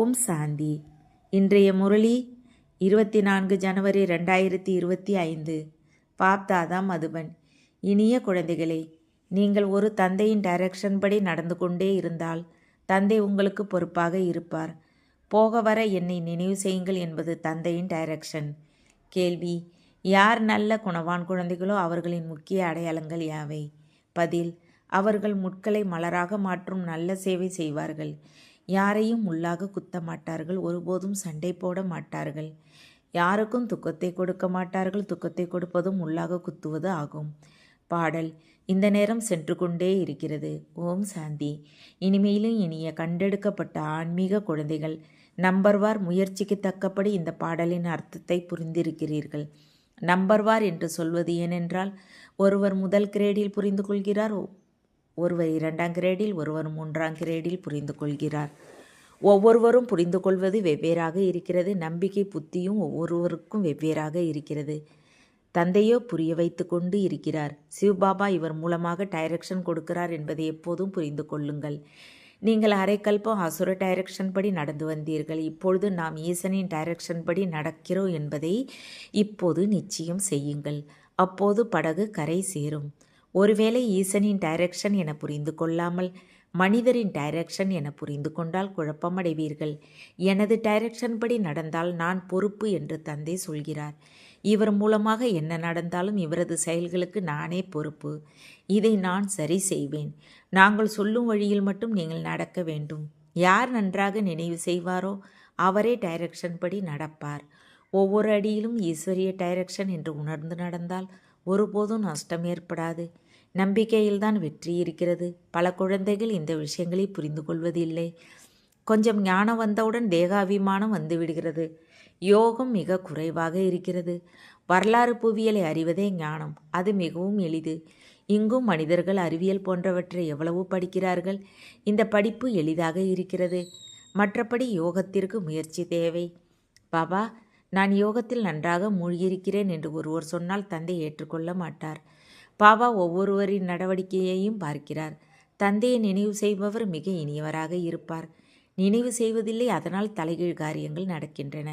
ஓம் சாந்தி. இன்றைய முரளி 24 ஜனவரி 2025. பாப்தாதா மதுபன். இனிய குழந்தைகளே, நீங்கள் ஒரு தந்தையின் டைரக்ஷன் படி நடந்து கொண்டே இருந்தால் தந்தை உங்களுக்கு பொறுப்பாக இருப்பார். போக வர என்னை நினைவு செய்யுங்கள் என்பது தந்தையின் டைரக்ஷன். கேள்வி: யார் நல்ல குணவான் குழந்தைகளோ அவர்களின் முக்கிய அடையாளங்கள் யாவை? பதில்: அவர்கள் முட்களை மலராக மாற்றும் நல்ல சேவை செய்வார்கள். யாரையும் முள்ளாக குத்த மாட்டார்கள். ஒருபோதும் சண்டை போட மாட்டார்கள். யாருக்கும் துக்கத்தை கொடுக்க மாட்டார்கள். துக்கத்தை கொடுப்பதும் முள்ளாக குத்துவது ஆகும். பாடல்: இந்த நேரம் சென்று கொண்டே இருக்கிறது. ஓம் சாந்தி. இனிமையிலும் இனிய கண்டெடுக்கப்பட்ட ஆன்மீக குழந்தைகள், நம்பர்வார் முயற்சிக்கு தக்கபடி இந்த பாடலின் அர்த்தத்தை புரிந்திருக்கிறீர்கள். நம்பர்வார் என்று சொல்வது ஏனென்றால், ஒருவர் முதல் கிரேடில் புரிந்து கொள்கிறார், ஒருவர் 2ஆம் கிரேடில், ஒருவர் 3ஆம் கிரேடில் புரிந்து கொள்கிறார். ஒவ்வொருவரும் புரிந்து கொள்வது வெவ்வேறாக இருக்கிறது. நம்பிக்கை புத்தியும் ஒவ்வொருவருக்கும் வெவ்வேறாக இருக்கிறது. தந்தையோ புரிய வைத்து கொண்டு இருக்கிறார். சிவபாபா இவர் மூலமாக டைரக்ஷன் கொடுக்கிறார் என்பதை எப்போதும் புரிந்து கொள்ளுங்கள். நீங்கள் அரைக்கல்பம் அசுர டைரக்ஷன் படி நடந்து வந்தீர்கள். இப்பொழுது நாம் ஈசனின் டைரக்ஷன் படி நடக்கிறோம் என்பதை இப்போது நிச்சயம் செய்யுங்கள். அப்போது படகு கரை சேரும். ஒருவேளை ஈசனின் டைரக்ஷன் என புரிந்து கொள்ளாமல் மனிதரின் டைரக்ஷன் என புரிந்து கொண்டால் குழப்பமடைவீர்கள். எனது டைரக்ஷன் படி நடந்தால் நான் பொறுப்பு என்று தந்தை சொல்கிறார். இவர் மூலமாக என்ன நடந்தாலும் இவரது செயல்களுக்கு நானே பொறுப்பு. இதை நான் சரி செய்வேன். நாங்கள் சொல்லும் வழியில் மட்டும் நீங்கள் நடக்க வேண்டும். யார் நன்றாக நினைவு செய்வாரோ அவரே டைரக்ஷன் படி நடப்பார். ஒவ்வொரு அடியிலும் ஈஸ்வரிய டைரக்ஷன் என்று உணர்ந்து நடந்தால் ஒருபோதும் நஷ்டம் ஏற்படாது. நம்பிக்கையில்தான் வெற்றி இருக்கிறது. பல குழந்தைகள் இந்த விஷயங்களை புரிந்து கொள்வதில்லை. கொஞ்சம் ஞானம் வந்தவுடன் தேகாபிமானம் வந்துவிடுகிறது. யோகம் மிக குறைவாக இருக்கிறது. வரலாறு புவியியலை அறிவதே ஞானம். அது மிகவும் எளிது. இங்கும் மனிதர்கள் அறிவியல் போன்றவற்றை எவ்வளவு படிக்கிறார்கள். இந்த படிப்பு எளிதாக இருக்கிறது. மற்றபடி யோகத்திற்கு முயற்சி தேவை. பாபா, நான் யோகத்தில் நன்றாக மூழ்கியிருக்கிறேன் என்று ஒருவர் சொன்னால் தந்தை ஏற்றுக்கொள்ள மாட்டார். பாபா ஒவ்வொருவரின் நடவடிக்கையையும் பார்க்கிறார். தந்தையை நினைவு செய்பவர் மிக இனியவராக இருப்பார். நினைவு செய்வதில்லை, அதனால் தலைகீழ் காரியங்கள் நடக்கின்றன.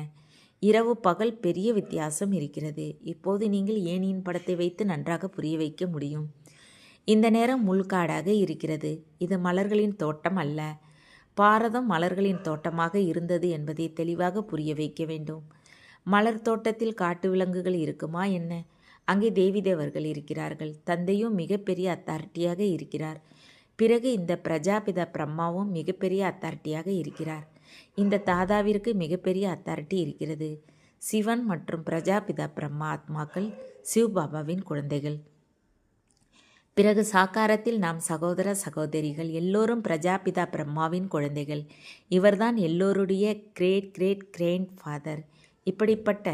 இரவு பகல் பெரிய வித்தியாசம் இருக்கிறது. இப்போது நீங்கள் ஏனியின் படத்தை வைத்து நன்றாக புரிய வைக்க முடியும். இந்த நேரம் முள்காடாக இருக்கிறது. இது மலர்களின் தோட்டம் அல்ல. பாரதம் மலர்களின் தோட்டமாக இருந்தது என்பதை தெளிவாக புரிய வைக்க வேண்டும். மலர் தோட்டத்தில் காட்டு விலங்குகள் இருக்குமா என்ன? அங்கே தேவி தேவர்கள் இருக்கிறார்கள். தந்தையும் மிகப்பெரிய அத்தாரிட்டியாக இருக்கிறார். பிறகு இந்த பிரஜாபிதா பிரம்மாவும் மிகப்பெரிய அத்தாரிட்டியாக இருக்கிறார். இந்த தாதாவிற்கு மிகப்பெரிய அத்தாரிட்டி இருக்கிறது. சிவன் மற்றும் பிரஜாபிதா பிரம்மா ஆத்மாக்கள் சிவபாபாவின் குழந்தைகள். பிறகு சாக்காரத்தில் நாம் சகோதர சகோதரிகள். எல்லோரும் பிரஜாபிதா பிரம்மாவின் குழந்தைகள். இவர்தான் எல்லோருடைய கிரேட் கிரேட் கிராண்ட் ஃபாதர். இப்படிப்பட்ட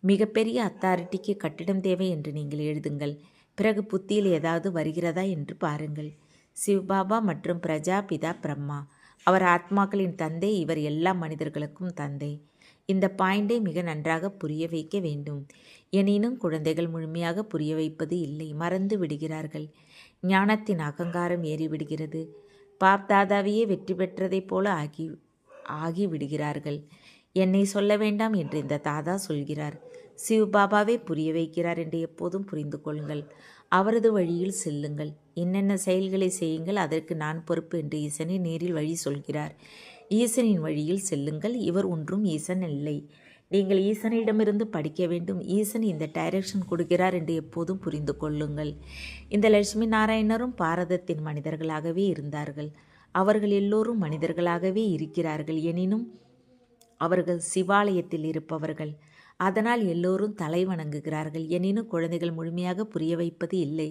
மிகப்பெரிய அத்தாரிட்டிக்கு கட்டிடம் தேவை என்று நீங்கள் எழுதுங்கள். பிறகு புத்தியில் ஏதாவது வருகிறதா என்று பாருங்கள். சிவபாபா மற்றும் பிரஜாபிதா பிரம்மா, அவர் ஆத்மாக்களின் தந்தை. இவர் எல்லா மனிதர்களுக்கும் தந்தை. இந்த பாயிண்டை மிக நன்றாக புரிய வைக்க வேண்டும். எனினும் குழந்தைகள் முழுமையாக புரிய வைப்பது இல்லை, மறந்து விடுகிறார்கள். ஞானத்தின் அகங்காரம் ஏறிவிடுகிறது. பாப்தாதாவையே வெற்றி பெற்றதைப் போல ஆகிவிடுகிறார்கள். என்னை சொல்ல வேண்டாம் என்று இந்த தாதா சொல்கிறார். சிவபாபாவே புரிய வைக்கிறார் என்று எப்போதும் புரிந்து கொள்ளுங்கள். அவரது வழியில் செல்லுங்கள். என்னென்ன செயல்களை செய்யுங்கள், அதற்கு நான் பொறுப்பு என்று ஈசனை நேரில் வழி சொல்கிறார். ஈசனின் வழியில் செல்லுங்கள். இவர் ஒன்றும் ஈசன் இல்லை. நீங்கள் ஈசனிடமிருந்து படிக்க வேண்டும். ஈசன் இந்த டைரக்ஷன் கொடுக்கிறார் என்று எப்போதும் புரிந்து கொள்ளுங்கள். இந்த லட்சுமி நாராயணரும் பாரதத்தின் மனிதர்களாகவே இருந்தார்கள். அவர்கள் எல்லோரும் மனிதர்களாகவே இருக்கிறார்கள். எனினும் அவர்கள் சிவாலயத்தில் இருப்பவர்கள். அதனால் எல்லோரும் தலை வணங்குகிறார்கள். எனினும் குழந்தைகள் முழுமையாக புரிய வைப்பது இல்லை.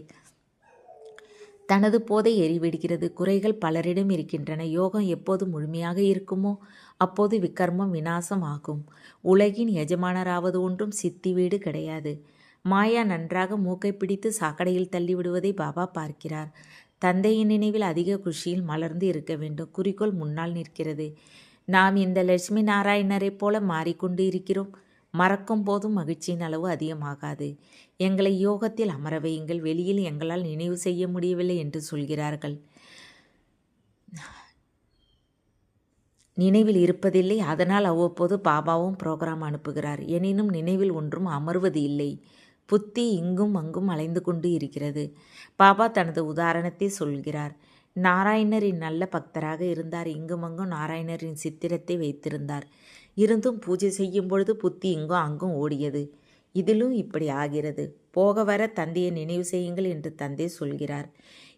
தனது போதை எறிவிடுகிறது. குறைகள் பலரிடம் இருக்கின்றன. யோகம் எப்போது முழுமையாக இருக்குமோ அப்போது விக்கர்மம் விநாசம் ஆகும். உலகின் எஜமானராவது ஒன்றும் சித்தி வீடு கிடையாது. மாயா நன்றாக மூக்கை பிடித்து சாக்கடையில் தள்ளிவிடுவதை பாபா பார்க்கிறார். தந்தையின் நினைவில் அதிக குஷியில் மலர்ந்து இருக்க வேண்டும். குறிக்கோள் முன்னால் நிற்கிறது. நாம் இந்த லட்சுமி நாராயணரை போல மாறிக்கொண்டு இருக்கிறோம். மறக்கும் போதும் மகிழ்ச்சியின் அளவு அதிகமாகாது. எங்களை யோகத்தில் அமர வையுங்கள். வெளியில் எங்களால் நினைவு செய்ய முடியவில்லை என்று சொல்கிறார்கள். நினைவில் இருப்பதில்லை. அதனால் அவ்வப்போது பாபாவும் புரோகிராம் அனுப்புகிறார். எனினும் நினைவில் ஒன்றும் அமர்வது இல்லை. புத்தி இங்கும் அங்கும் அலைந்து கொண்டு இருக்கிறது. பாபா தனது உதாரணத்தை சொல்கிறார். நாராயணரின் நல்ல பக்தராக இருந்தார். இங்குமங்கும் நாராயணரின் சித்திரத்தை வைத்திருந்தார். இருந்தும் பூஜை செய்யும் பொழுது புத்தி இங்கும் அங்கும் ஓடியது. இதிலும் இப்படி ஆகிறது. போக வர தந்தையை நினைவு செய்யுங்கள் என்று தந்தை சொல்கிறார்.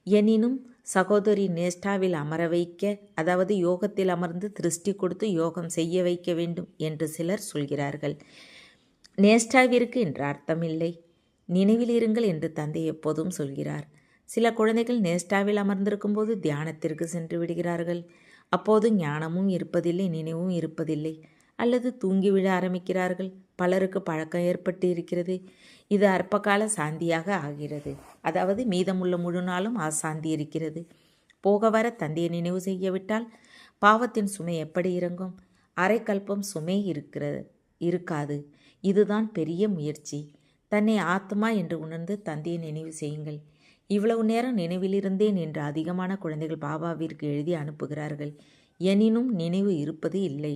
எனினும் சகோதரி நேஷ்டாவில் அமர வைக்க, அதாவது யோகத்தில் அமர்ந்து திருஷ்டி கொடுத்து யோகம் செய்ய வைக்க வேண்டும் என்று சிலர் சொல்கிறார்கள். நேஷ்டாவிற்கு என்ற அர்த்தமில்லை. நினைவில் இருங்கள் என்று தந்தை எப்போதும் சொல்கிறார். சில குழந்தைகள் நேஷ்டாவில் அமர்ந்திருக்கும் போது தியானத்திற்கு சென்று விடுகிறார்கள். அப்போது ஞானமும் இருப்பதில்லை, நினைவும் இருப்பதில்லை. அல்லது தூங்கிவிட ஆரம்பிக்கிறார்கள். பலருக்கு பழக்கம் ஏற்பட்டு இருக்கிறது. இது அற்பகால சாந்தியாக ஆகிறது. அதாவது மீதமுள்ள முழு நாளும் சாந்தி இருக்கிறது. போக வர தந்தையை நினைவு செய்யவிட்டால் பாவத்தின் சுமை எப்படி இறங்கும்? அரைக்கல்பம் சுமை இருக்காது. இதுதான் பெரிய முயற்சி. தன்னை ஆத்மா என்று உணர்ந்து தந்தையை நினைவு செய்யுங்கள். இவ்வளவு நேரம் நினைவில் இருந்தேன் என்று அதிகமான குழந்தைகள் பாபாவிற்கு எழுதி அனுப்புகிறார்கள். எனினும் நினைவு இருப்பது இல்லை.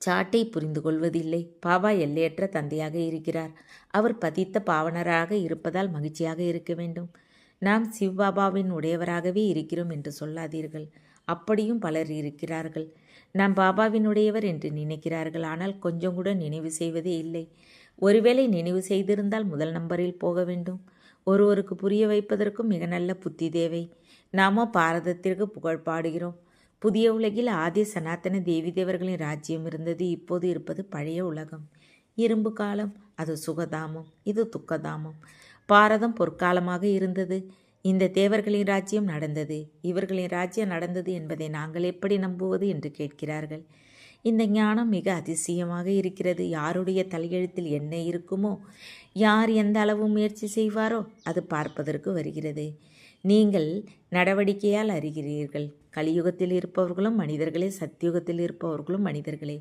சாட்டை புரிந்து கொள்வதில்லை. பாபா எல்லையற்ற தந்தையாக இருக்கிறார். அவர் பதித்த பாவனராக இருப்பதால் மகிழ்ச்சியாக இருக்க வேண்டும். நாம் சிவபாபாவின் உடையவராகவே இருக்கிறோம் என்று சொல்லாதீர்கள். அப்படியும் பலர் இருக்கிறார்கள். நாம் பாபாவின் உடையவர் என்று நினைக்கிறார்கள். ஆனால் கொஞ்சம் கூட நினைவு செய்வதே இல்லை. ஒருவேளை நினைவு செய்திருந்தால் முதல் நம்பரில் போக வேண்டும். ஒருவருக்கு புரிய வைப்பதற்கும் மிக நல்ல புத்தி தேவை. நாமோ பாரதத்திற்கு புகழ் பாடுகிறோம். புதிய உலகில் ஆதி சனாத்தன தேவி தேவர்களின் ராஜ்யம் இருந்தது. இப்போது இருப்பது பழைய உலகம். இரும்பு காலம், அது சுகதாமம், இது துக்கதாமம். பாரதம் பொற்காலமாக இருந்தது. இந்த தேவர்களின் ராஜ்யம் நடந்தது. இவர்களின் ராஜ்யம் நடந்தது என்பதை நாங்கள் எப்படி நம்புவது என்று கேட்கிறார்கள். இந்த ஞானம் மிக அதிசயமாக இருக்கிறது. யாருடைய தலையெழுத்தில் என்ன இருக்குமோ, யார் எந்த அளவு முயற்சி செய்வாரோ அது பார்ப்பதற்கு வருகிறது. நீங்கள் நடவடிக்கையால் அறிகிறீர்கள். கலியுகத்தில் இருப்பவர்களும் மனிதர்களே, சத்தியுகத்தில் இருப்பவர்களும் மனிதர்களே.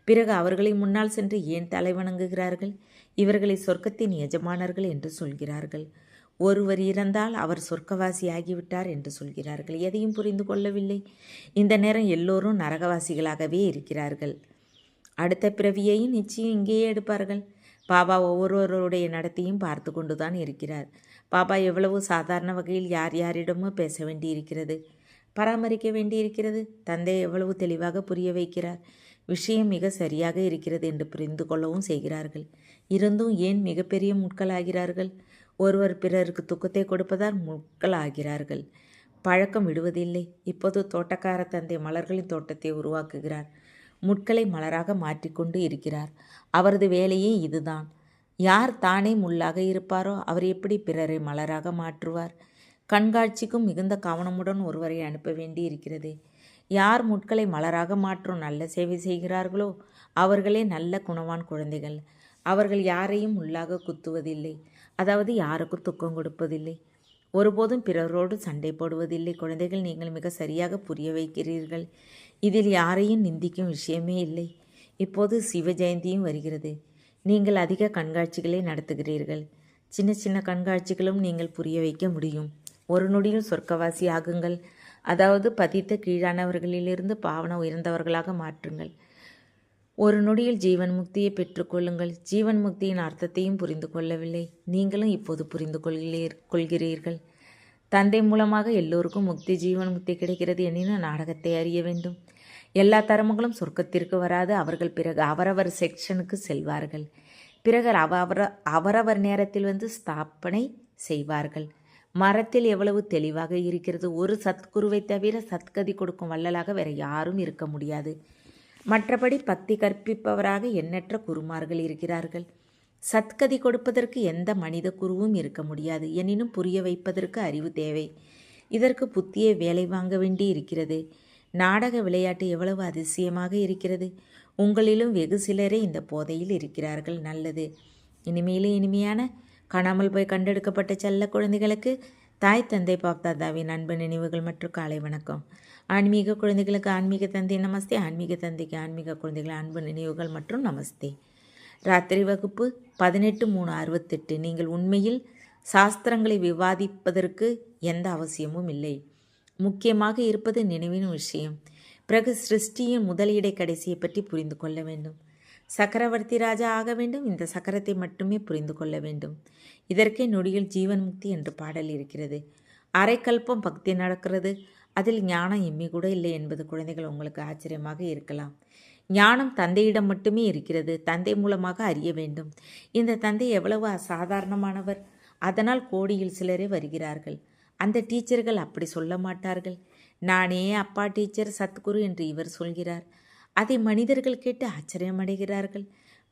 பிறகு அவர்களை முன்னால் சென்று ஏன் தலை வணங்குகிறார்கள்? இவர்களை சொர்க்கத்தின் எஜமானர்கள் என்று சொல்கிறார்கள். ஒருவர் இறந்தால் அவர் சொர்க்கவாசி ஆகிவிட்டார் என்று சொல்கிறார்கள். எதையும் புரிந்து கொள்ளவில்லை. இந்த நேரம் எல்லோரும் நரகவாசிகளாகவே இருக்கிறார்கள். அடுத்த பிறவியையும் நிச்சயம் இங்கேயே எடுப்பார்கள். பாபா ஒவ்வொருவருடைய நடத்தையும் பார்த்து கொண்டுதான் இருக்கிறார். பாபா எவ்வளவு சாதாரண வகையில் யார் யாரிடமோ பேச வேண்டியிருக்கிறது, பராமரிக்க வேண்டியிருக்கிறது. தந்தை எவ்வளவு தெளிவாக புரிய வைக்கிறார். விஷயம் மிக சரியாக இருக்கிறது என்று புரிந்து கொள்ளவும் செய்கிறார்கள். இருந்தும் ஏன் மிகப்பெரிய முட்களாகிறார்கள்? ஒருவர் பிறருக்கு துக்கத்தை கொடுப்பதால் முட்களாகிறார்கள். பழக்கம் விடுவதில்லை. இப்போது தோட்டக்கார தந்தை மலர்களின் தோட்டத்தை உருவாக்குகிறார். முட்களை மலராக மாற்றிக்கொண்டு இருக்கிறார். அவரது வேலையே இதுதான். யார் தானே முள்ளாக இருப்பாரோ அவர் எப்படி பிறரை மலராக மாற்றுவார்? கண்காட்சிக்கும் மிகுந்த கவனமுடன் ஒருவரை அனுப்ப வேண்டி இருக்கிறது. யார் முட்களை மலராக மாற்றும் நல்ல சேவை செய்கிறார்களோ அவர்களே நல்ல குணவான் குழந்தைகள். அவர்கள் யாரையும் முள்ளாக குத்துவதில்லை. அதாவது யாருக்கும் துக்கம் கொடுப்பதில்லை. ஒருபோதும் பிறரோடு சண்டை போடுவதில்லை. குழந்தைகள், நீங்கள் மிக சரியாக புரிய வைக்கிறீர்கள். இதில் யாரையும் நிந்திக்கும் விஷயமே இல்லை. இப்போது சிவ ஜெயந்தியும் வருகிறது. நீங்கள் அதிக கண்காட்சிகளை நடத்துகிறீர்கள். சின்ன சின்ன கண்காட்சிகளும் நீங்கள் புரிய வைக்க முடியும். ஒரு நொடியில் சொர்க்கவாசி ஆகுங்கள். அதாவது பதித்த கீழானவர்களிலிருந்து பாவன உயர்ந்தவர்களாக மாற்றுங்கள். ஒரு நொடியில் ஜீவன் முக்தியை பெற்றுக்கொள்ளுங்கள். ஜீவன் முக்தியின் அர்த்தத்தையும் புரிந்து கொள்ளவில்லை. நீங்களும் இப்போது புரிந்து கொள்கிறீர்கள். தந்தை மூலமாக எல்லோருக்கும் முக்தி, ஜீவன் முக்தி கிடைக்கிறது எனினும் நாடகத்தை அறிய வேண்டும். எல்லா தர்மங்களும் சொர்க்கத்திற்கு வராது. அவர்கள் பிறகு அவரவர் செக்ஷனுக்கு செல்வார்கள். பிறகு அவரவர் நேரத்தில் வந்து ஸ்தாபனை செய்வார்கள். மரத்தில் எவ்வளவு தெளிவாக இருக்கிறது. ஒரு சத்குருவை தவிர சத்கதி கொடுக்கும் வள்ளலாக வேற யாரும் இருக்க முடியாது. மற்றபடி பக்தி கற்பிப்பவராக எண்ணற்ற குருமார்கள் இருக்கிறார்கள். சத்கதி கொடுப்பதற்கு எந்த மனித குருவும் இருக்க முடியாது. எனினும் புரிய வைப்பதற்கு அறிவு தேவை. இதற்கு புத்தியை வேலை வாங்க வேண்டி இருக்கிறது. நாடக விளையாட்டு எவ்வளவு அதிசயமாக இருக்கிறது. உங்களிலும் வெகு சிலரே இந்த போதையில் இருக்கிறார்கள். நல்லது. இனிமேலும் இனிமையான காணாமல் போய் கண்டெடுக்கப்பட்ட செல்ல குழந்தைகளுக்கு தாய் தந்தை பாப்தாதாவின் அன்பு நினைவுகள் மற்றும் காலை வணக்கம். ஆன்மீக குழந்தைகளுக்கு ஆன்மீக தந்தை நமஸ்தே. ஆன்மீக தந்தைக்கு ஆன்மீக குழந்தைகள் அன்பு நினைவுகள் மற்றும் நமஸ்தே. ராத்திரி வகுப்பு 18/3/68. நீங்கள் உண்மையில் சாஸ்திரங்களை விவாதிப்பதற்கு எந்த அவசியமும் இல்லை. முக்கியமாக இருப்பது நினைவின் விஷயம். பிறகு சிருஷ்டியின் முதலீடை கடைசியை பற்றி புரிந்து கொள்ள வேண்டும். சக்கரவர்த்தி ராஜா ஆக வேண்டும். இந்த சக்கரத்தை மட்டுமே புரிந்து கொள்ள வேண்டும். இதற்கே நொடியில் ஜீவன் முக்தி என்று பாடல் இருக்கிறது. அரைக்கல்பம் பக்தி நடக்கிறது, அதில் ஞானம் எம்மி கூட இல்லை என்பது குழந்தைகள் உங்களுக்கு ஆச்சரியமாக இருக்கலாம். ஞானம் தந்தையிடம் மட்டுமே இருக்கிறது. தந்தை மூலமாக அறிய வேண்டும். இந்த தந்தை எவ்வளவு அசாதாரணமானவர். அதனால் கோடியில் சிலரே வருகிறார்கள். அந்த டீச்சர்கள் அப்படி சொல்ல மாட்டார்கள். நானே அப்பா டீச்சர் சத்குரு என்று இவர் சொல்கிறார். அதை மனிதர்கள் கேட்டு ஆச்சரியமடைகிறார்கள்.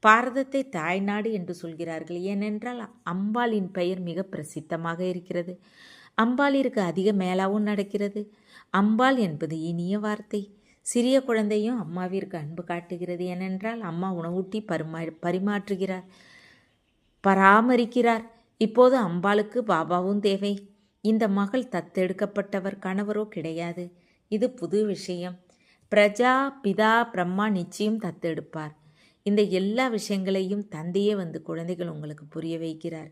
பாரதத்தை தாய்நாடு என்று சொல்கிறார்கள். ஏனென்றால் அம்பாளின் பெயர் மிக பிரசித்தமாக இருக்கிறது. அம்பாளிற்கு அதிக மேலாவும் நடக்கிறது. அம்பாள் என்பது இனிய வார்த்தை. சிறிய குழந்தையும் அம்மாவிற்கு அன்பு காட்டுகிறது. ஏனென்றால் அம்மா உணவூட்டி பரிமாற்றுகிறார், பராமரிக்கிறார். இப்போது அம்பாளுக்கு பாபாவும் தேவை. இந்த மகள் தத்தெடுக்கப்பட்டவர், கணவரோ கிடையாது. இது புது விஷயம். பிரஜா பிதா பிரம்மா நிச்சயம் தத்தெடுப்பார். இந்த எல்லா விஷயங்களையும் தந்தையே வந்து குழந்தைகள் உங்களுக்கு புரிய வைக்கிறார்.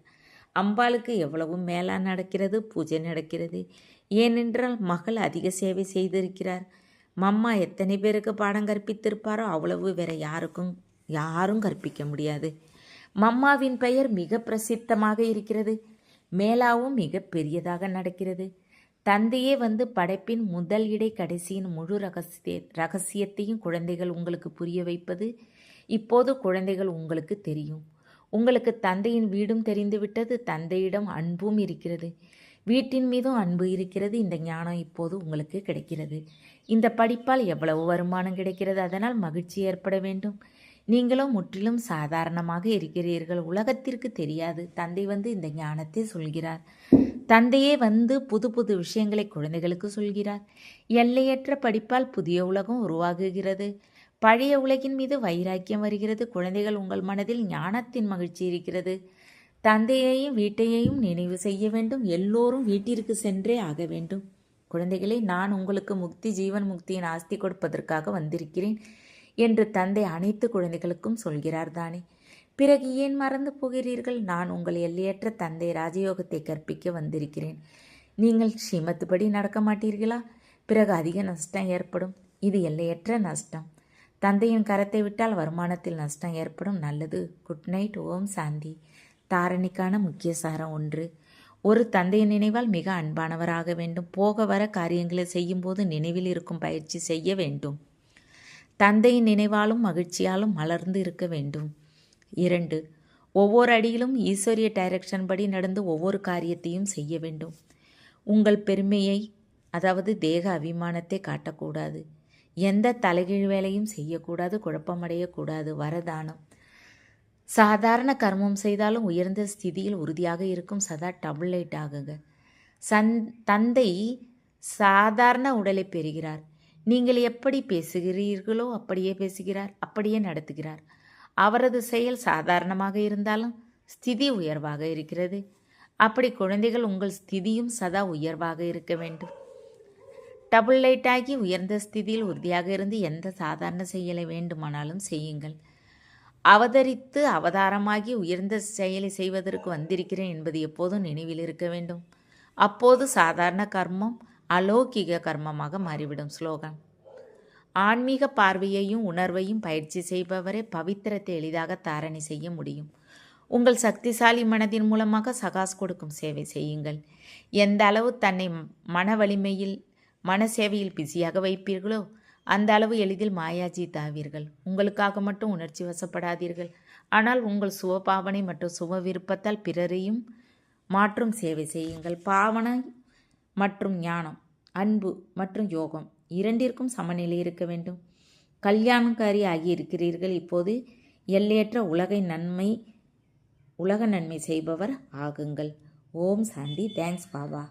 அம்பாளுக்கு எவ்வளவு மேலா நடக்கிறது, பூஜை நடக்கிறது. ஏனென்றால் மகள் அதிக சேவை செய்திருக்கிறார். மம்மா எத்தனை பேருக்கு பாடம் கற்பித்திருப்பாரோ அவ்வளவு வேற யாரும் கற்பிக்க முடியாது. மம்மாவின் பெயர் மிக பிரசித்தமாக இருக்கிறது. மேலாவும் மிக பெரியதாக நடக்கிறது. தந்தையே வந்து படைப்பின் முதல் இடை கடைசியின் முழு ரகசியத்தையும் குழந்தைகள் உங்களுக்கு புரிய வைப்பது இப்போது குழந்தைகள் உங்களுக்கு தெரியும். உங்களுக்கு தந்தையின் வீடும் தெரிந்துவிட்டது. தந்தையிடம் அன்பும் இருக்கிறது. வீட்டின் மீதும் அன்பு இருக்கிறது. இந்த ஞானம் இப்போது உங்களுக்கு கிடைக்கிறது. இந்த படிப்பால் எவ்வளவு வருமானம் கிடைக்கிறது. அதனால் மகிழ்ச்சி ஏற்பட வேண்டும். நீங்களும் முற்றிலும் சாதாரணமாக இருக்கிறீர்கள். உலகத்திற்கு தெரியாது. தந்தை வந்து இந்த ஞானத்தை சொல்கிறார். தந்தையே வந்து புது புது விஷயங்களை குழந்தைகளுக்கு சொல்கிறார். எல்லையற்ற படிப்பால் புதிய உலகம் உருவாகுகிறது. பழைய உலகின் மீது வைராக்கியம் வருகிறது. குழந்தைகள் உங்கள் மனதில் ஞானத்தின் மகிழ்ச்சி இருக்கிறது. தந்தையையும் வீட்டையையும் நினைவு செய்ய வேண்டும். எல்லோரும் வீட்டிற்கு சென்றே ஆக வேண்டும். குழந்தைகளே, நான் உங்களுக்கு முக்தி, ஜீவன் முக்தியின் ஆஸ்தி கொடுப்பதற்காக வந்திருக்கிறேன் என்று தந்தை அனைத்து குழந்தைகளுக்கும் சொல்கிறார் தானே. பிறகு ஏன் மறந்து போகிறீர்கள்? நான் உங்கள் எல்லையற்ற தந்தை ராஜயோகத்தை கற்பிக்க வந்திருக்கிறேன். நீங்கள் ஸ்ரீமத்துப்படி நடக்க மாட்டீர்களா? பிறகு அதிக நஷ்டம் ஏற்படும். இது எல்லையற்ற நஷ்டம். தந்தையின் கரத்தை விட்டால் வருமானத்தில் நஷ்டம் ஏற்படும். நல்லது. Good night. ஓம் சாந்தி. தாரணிக்கான முக்கிய சாரம் 1. ஒரு தந்தையின் நினைவால் மிக அன்பானவராக வேண்டும். போக வர காரியங்களை செய்யும்போது நினைவில் இருக்கும் பயிற்சி செய்ய வேண்டும். தந்தையின் நினைவாலும் மகிழ்ச்சியாலும் மலர்ந்து இருக்க வேண்டும். 2. ஒவ்வொரு அடியிலும் ஈஸ்வரிய டைரக்ஷன் படி நடந்து ஒவ்வொரு காரியத்தையும் செய்ய வேண்டும். உங்கள் பெருமையை, அதாவது தேக அபிமானத்தை காட்டக்கூடாது. எந்த தலைகீழ் வேலையும் செய்யக்கூடாது. குழப்பமடையக்கூடாது. வரதானம். சாதாரண கர்மம் செய்தாலும் உயர்ந்த ஸ்திதியில் உறுதியாக இருக்கும். சதா டபுள் லைட் ஆகுங்க. தந்தை சாதாரண உடலை பெறுகிறார். நீங்கள் எப்படி பேசுகிறீர்களோ அப்படியே பேசுகிறார், அப்படியே நடத்துகிறார். அவரது செயல் சாதாரணமாக இருந்தாலும் ஸ்திதி உயர்வாக இருக்கிறது. அப்படி குழந்தைகள் உங்கள் ஸ்திதியும் சதா உயர்வாக இருக்க வேண்டும். டபுள் லைட் ஆகி உயர்ந்த ஸ்திதியில் உறுதியாக இருந்து எந்த சாதாரண செயலை வேண்டுமானாலும் செய்யுங்கள். அவதரித்து அவதாரமாகி உயர்ந்த செயலை செய்வதற்கு வந்திருக்கிறேன் என்பது எப்போதும் நினைவில் இருக்க வேண்டும். அப்போது சாதாரண கர்மம் அலௌகிக கர்மமாக மாறிவிடும். ஸ்லோகன். ஆன்மீக பார்வையையும் உணர்வையும் பயிற்சி செய்பவரே பவித்திரத்தை எளிதாக தாரணை செய்ய முடியும். உங்கள் சக்திசாலி மனதின் மூலமாக சகாஸ் கொடுக்கும் சேவை செய்யுங்கள். எந்த அளவு தன்னை மன வலிமையில் மன சேவையில் பிஸியாக வைப்பீர்களோ அந்த அளவு எளிதில் மாயாஜீத் ஆவீர்கள். உங்களுக்காக மட்டும் உணர்ச்சி வசப்படாதீர்கள். ஆனால் உங்கள் சுவபாவனை மற்றும் சுவ விருப்பத்தால் பிறரையும் மாற்றும் சேவை செய்யுங்கள். பாவனை மற்றும் ஞானம், அன்பு மற்றும் யோகம் இரண்டிற்கும் சமநிலை இருக்க வேண்டும். கல்யாணக்காரி ஆகி இருக்கிறீர்கள். இப்போது எல்லையற்ற உலக நன்மை செய்பவர் ஆகுங்கள். ஓம் சாந்தி. தேங்க்ஸ் பாபா.